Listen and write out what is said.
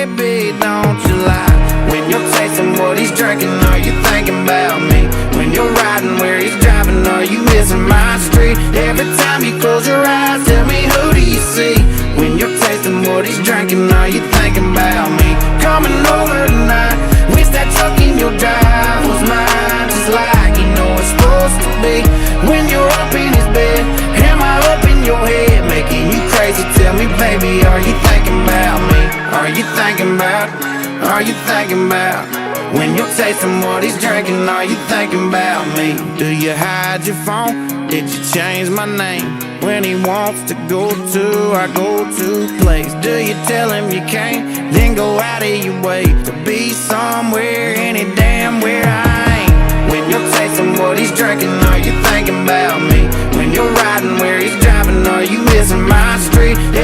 baby, don't you lie. When you're tasting what he's drinking, are you thinking about me? When you're riding where he's driving, are you missing my street? Every time you close your eyes, tell me, who do you see? When you're tasting what he's drinking, are you thinking about me? Coming over tonight, wish that truck in your drive was mine, just like you know it's supposed to be. When you're up in his bed, am I up in your head, making you crazy? Tell me, baby, are you thinking about me? Are you thinking about, are you thinking about? When you're tasting what he's drinking, are you thinking about me? Do you hide your phone? Did you change my name? When he wants to go to our go-to place, do you tell him you can't, then go out of your way to be somewhere